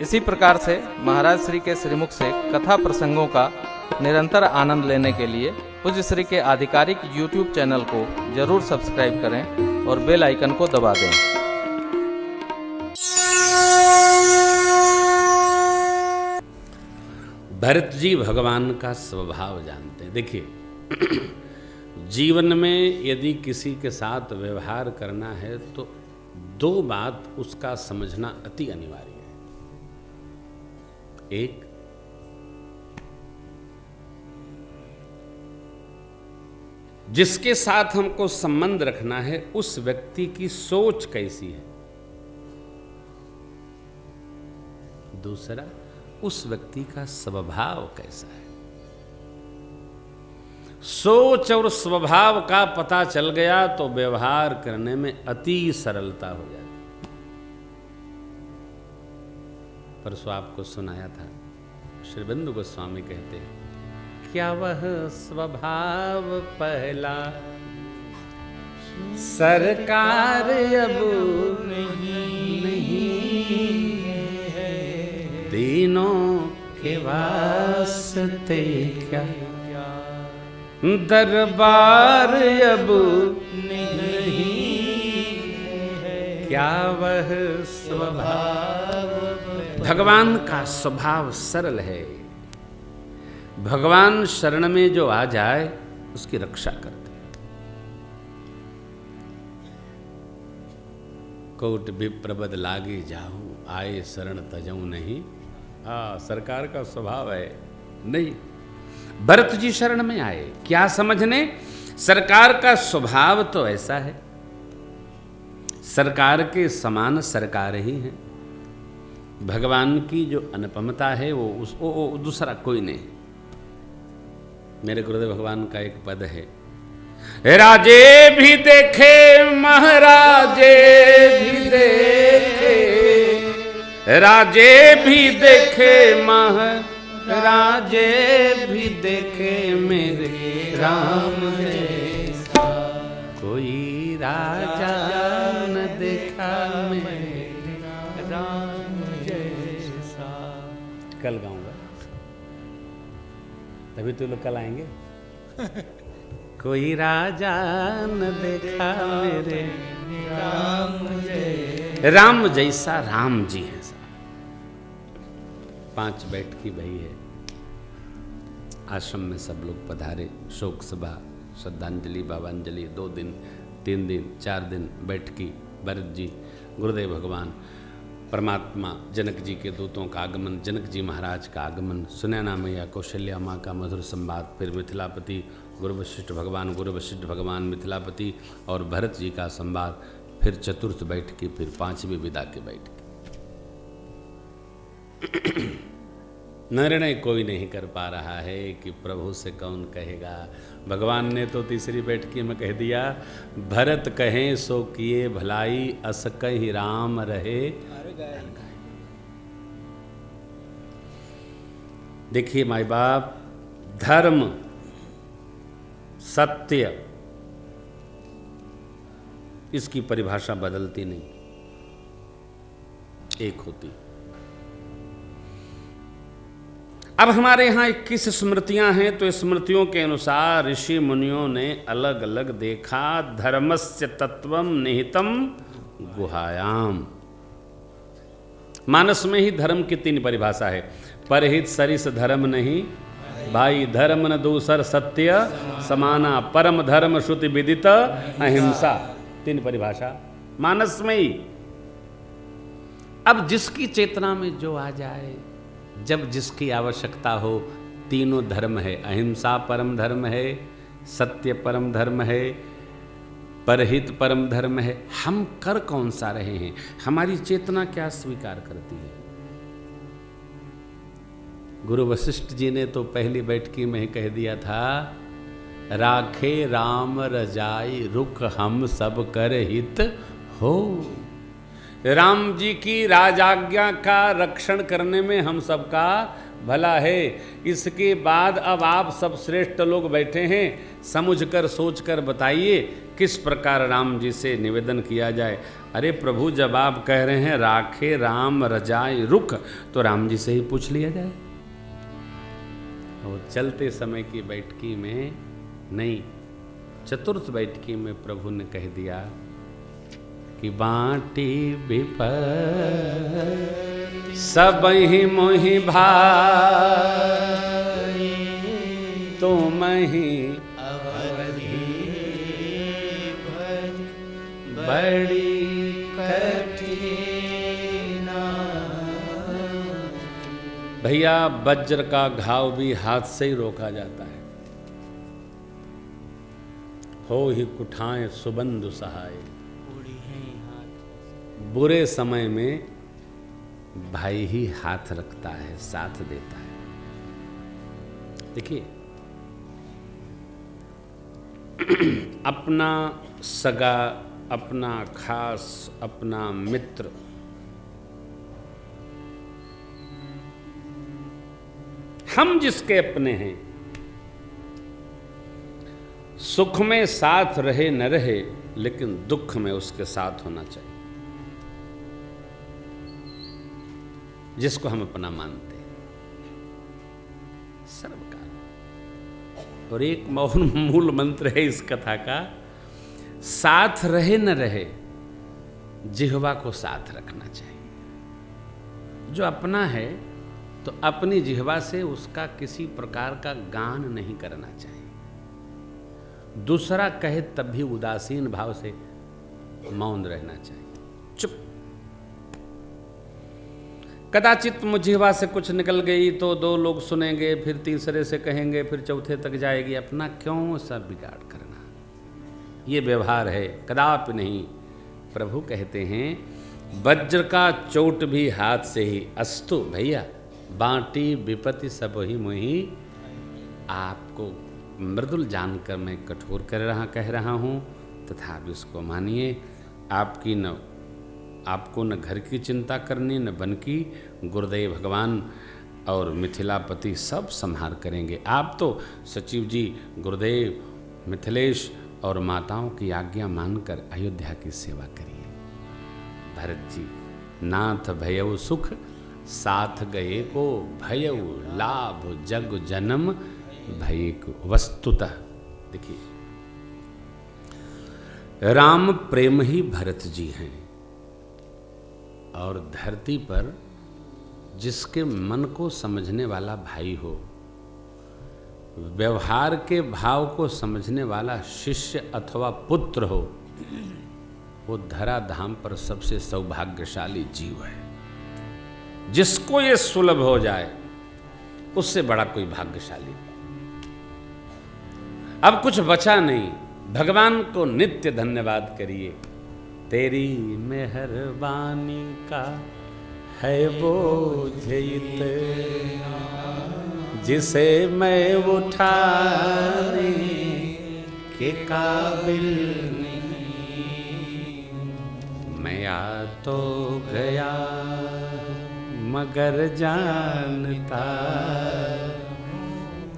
इसी प्रकार से महाराज श्री के श्रीमुख से कथा प्रसंगों का निरंतर आनंद लेने के लिए पूज्य श्री के आधिकारिक YouTube चैनल को जरूर सब्सक्राइब करें और बेल आइकन को दबा दें। भरत जी भगवान का स्वभाव जानते हैं। देखिए, जीवन में यदि किसी के साथ व्यवहार करना है तो दो बात उसका समझना अति अनिवार्य है। एक, जिसके साथ हमको संबंध रखना है उस व्यक्ति की सोच कैसी है। दूसरा, उस व्यक्ति का स्वभाव कैसा है। सोच और स्वभाव का पता चल गया तो व्यवहार करने में अति सरलता हो जाती। परसों आपको सुनाया था, श्री बिंदु गोस्वामी कहते हैं, क्या वह स्वभाव पहला सरकार अब नहीं है, तीनों के वास्ते क्या दरबार अब नहीं है, क्या वह स्वभाव। भगवान का स्वभाव सरल है। भगवान शरण में जो आ जाए उसकी रक्षा करते हैं। कोट विप्रबद लागे जाऊं, आए शरण तजऊं नहीं। सरकार का स्वभाव है। नहीं, भरत जी शरण में आए, क्या समझने? सरकार का स्वभाव तो ऐसा है, सरकार के समान सरकार ही है। भगवान की जो अनुपमता है वो दूसरा कोई नहीं। मेरे गुरुदेव भगवान का एक पद है, राजे भी देखे महाराजे भी देखे, राजे भी देखे महाराजे भी देखे, मेरे राम जैसा कोई राजा न देखा, मेरे राम जैसा। कल गाऊंगा, तभी तो लोग कल आएंगे। कोई राजा न देखा मेरे राम जैसा, राम जी हैं। 5 बैठ की भई है। आश्रम में सब लोग पधारे, शोक सभा, श्रद्धांजलि, भावांजलि, 2 दिन 3 दिन 4 दिन बैठ की। भरत जी, गुरुदेव भगवान, परमात्मा, जनक जी के दूतों का आगमन, जनक जी महाराज का आगमन, सुनैना मैया, कौशल्या माँ का मधुर संवाद, फिर मिथिलापति गुरु वशिष्ठ भगवान, गुरु वशिष्ठ भगवान मिथिलापति और भरत जी का संवाद, फिर चतुर्थ बैठ की, फिर 5वीं विदा की बैठ की। निर्णय कोई नहीं कर पा रहा है कि प्रभु से कौन कहेगा। भगवान ने तो तीसरी बैठकी में कह दिया, भरत कहें सो किए भलाई, अस कहि राम रहे। देखिए माई बाप, धर्म, सत्य, इसकी परिभाषा बदलती नहीं, एक होती। अब हमारे यहाँ 21 स्मृतियां हैं, तो स्मृतियों के अनुसार ऋषि मुनियों ने अलग अलग देखा। धर्मस्य तत्वम निहितम गुहायाम। मानस में ही धर्म की 3 परिभाषा है। परहित सरिस धर्म नहीं भाई, धर्म न दूसर सत्य समाना, परम धर्म श्रुति विदित अहिंसा। 3 परिभाषा मानस में ही। अब जिसकी चेतना में जो आ जाए, जब जिसकी आवश्यकता हो, तीनों धर्म है। अहिंसा परम धर्म है, सत्य परम धर्म है, परहित परम धर्म है। हम कर कौन सा रहे हैं? हमारी चेतना क्या स्वीकार करती है? गुरु वशिष्ठ जी ने तो पहली बैठकी में कह दिया था, राखे राम रजाई, रुख हम सब कर हित हो। राम जी की राजाज्ञा का रक्षण करने में हम सबका भला है। इसके बाद अब आप सब श्रेष्ठ लोग बैठे हैं, समझकर सोचकर बताइए किस प्रकार राम जी से निवेदन किया जाए। अरे प्रभु, जब आप कह रहे हैं राखे राम रजाई रुख, तो राम जी से ही पूछ लिया जाए। और चलते समय की बैठकी में नहीं, चतुर्थ बैठकी में प्रभु ने कह दिया कि बाटी विपत्ति सब ही मोहि भाई, तुम ही बड़ी कठिना। भैया, वज्र का घाव भी हाथ से ही रोका जाता है। हो ही कुठाएं सुबंधु सहाय, बुरे समय में भाई ही हाथ रखता है, साथ देता है। देखिए, अपना सगा, अपना खास, अपना मित्र हम जिसके अपने हैं, सुख में साथ रहे न रहे, लेकिन दुख में उसके साथ होना चाहिए, जिसको हम अपना मानते हैं। सर्वकाल। और एक मूल मंत्र है इस कथा का, साथ रहे न रहे, जिह्वा को साथ रखना चाहिए। जो अपना है तो अपनी जिह्वा से उसका किसी प्रकार का गान नहीं करना चाहिए। दूसरा कहे तब भी उदासीन भाव से मौन रहना चाहिए, चुप। कदाचित जिह्वा से कुछ निकल गई तो दो लोग सुनेंगे, फिर तीसरे से कहेंगे, फिर चौथे तक जाएगी। अपना क्यों सब बिगाड़ करना? ये व्यवहार है, कदापि नहीं। प्रभु कहते हैं वज्र का चोट भी हाथ से ही अस्तु। भैया, बांटी विपत्ति सब ही मोहि। आपको मृदुल जानकर मैं कठोर कह रहा हूँ, तथापि इसको मानिए। आपको न घर की चिंता करनी, न वन की। गुरुदेव भगवान और मिथिलापति सब संहार करेंगे। आप तो सचिव जी, गुरुदेव, मिथिलेश और माताओं की आज्ञा मानकर अयोध्या की सेवा करिए। भरत जी, नाथ भयउ सुख, साथ गए को भयउ लाभ, जग जन्म भय को। वस्तुतः देखिए, राम प्रेम ही भरत जी हैं, और धरती पर जिसके मन को समझने वाला भाई हो, व्यवहार के भाव को समझने वाला शिष्य अथवा पुत्र हो, वो धरा धाम पर सबसे सौभाग्यशाली जीव है। जिसको ये सुलभ हो जाए, उससे बड़ा कोई भाग्यशाली नहीं। अब कुछ बचा नहीं, भगवान को नित्य धन्यवाद करिए। तेरी मेहरबानी का है बोझ इतना, जिसे मैं उठाने के काबिल नहीं। मैं आ तो गया मगर जानता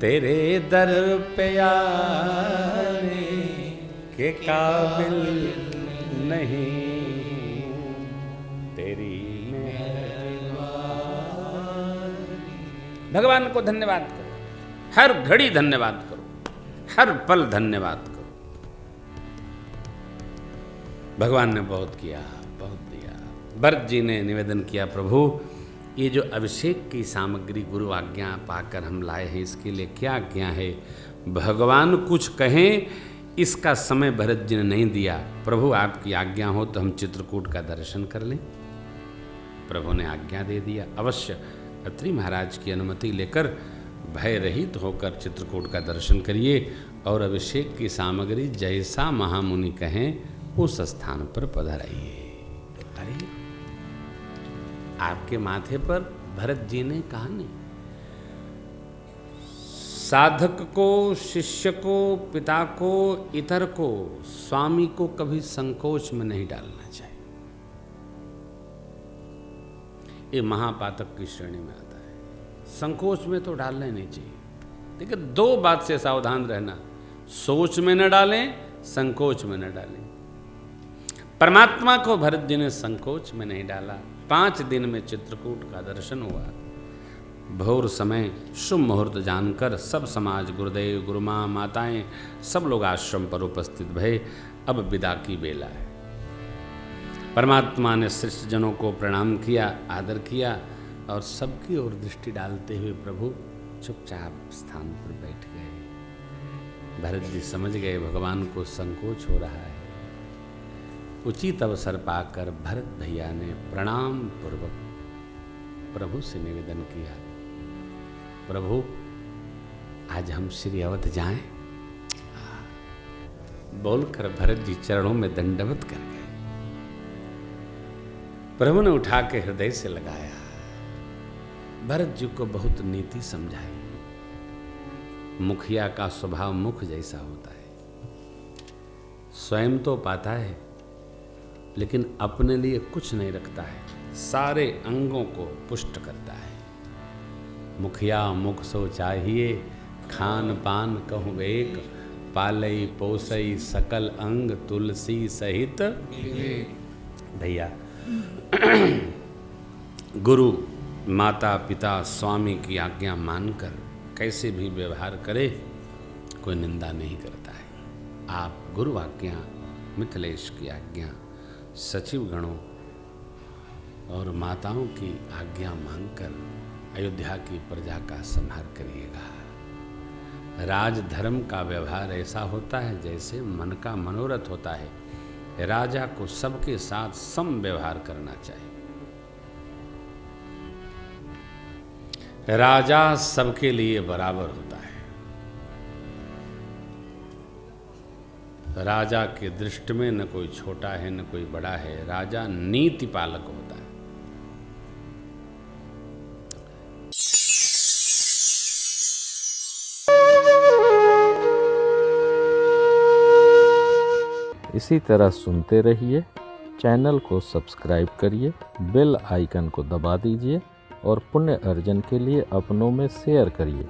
तेरे दर पे आने के काबिल नहीं। तेरी भगवान को धन्यवाद करो, हर घड़ी धन्यवाद करो, हर पल धन्यवाद करो। भगवान ने बहुत किया, बहुत दिया। भरत जी ने निवेदन किया, प्रभु ये जो अभिषेक की सामग्री गुरु आज्ञा पाकर हम लाए हैं, इसके लिए क्या आज्ञा है? भगवान कुछ कहें, इसका समय भरत जी ने नहीं दिया। प्रभु आपकी आज्ञा हो तो हम चित्रकूट का दर्शन कर लें। प्रभु ने आज्ञा दे दिया। अवश्य अत्रि महाराज की अनुमति लेकर भय रहित होकर चित्रकूट का दर्शन करिए, और अभिषेक की सामग्री जैसा महामुनि कहें उस स्थान पर पधाराइए। अरे आपके माथे पर भरत जी ने कहा नहीं, साधक को, शिष्य को, पिता को, इतर को, स्वामी को कभी संकोच में नहीं डालना चाहिए। ये महापातक की श्रेणी में आता है। संकोच में तो डालना नहीं चाहिए। देखिए, दो बात से सावधान रहना, सोच में न डालें, संकोच में न डालें। परमात्मा को भरत जी ने संकोच में नहीं डाला। 5 दिन में चित्रकूट का दर्शन हुआ। भोर समय शुभ मुहूर्त जानकर सब समाज, गुरुदेव, गुरुमाँ, माताएं, सब लोग आश्रम पर उपस्थित भये। अब विदा की बेला है। परमात्मा ने श्रेष्ठ जनों को प्रणाम किया, आदर किया और सबकी ओर दृष्टि डालते हुए प्रभु चुपचाप स्थान पर बैठ गए। भरत जी समझ गए भगवान को संकोच हो रहा है। उचित अवसर पाकर भरत भैया ने प्रणाम पूर्वक प्रभु से निवेदन किया, प्रभु आज हम श्री अवध जाएं? बोलकर भरत जी चरणों में दंडवत कर गए। प्रभु ने उठा के हृदय से लगाया। भरत जी को बहुत नीति समझाई। मुखिया का स्वभाव मुख जैसा होता है, स्वयं तो पाता है लेकिन अपने लिए कुछ नहीं रखता है, सारे अंगों को पुष्ट करता है। मुखिया मुख सो चाहिए, खान पान कहूँ एक, पालई पोसई सकल अंग तुलसी सहित। भैया, गुरु, माता, पिता, स्वामी की आज्ञा मानकर कैसे भी व्यवहार करे, कोई निंदा नहीं करता है। आप गुरु आज्ञा, मिथिलेश की आज्ञा, सचिव गणों और माताओं की आज्ञा मांगकर अयोध्या की प्रजा का संहार करिएगा। राजधर्म का व्यवहार ऐसा होता है जैसे मन का मनोरथ होता है। राजा को सबके साथ सम व्यवहार करना चाहिए। राजा सबके लिए बराबर होता है। राजा के दृष्टि में न कोई छोटा है न कोई बड़ा है। राजा नीति पालक होता है। इसी तरह सुनते रहिए, चैनल को सब्सक्राइब करिए, बेल आइकन को दबा दीजिए और पुण्य अर्जन के लिए अपनों में शेयर करिए।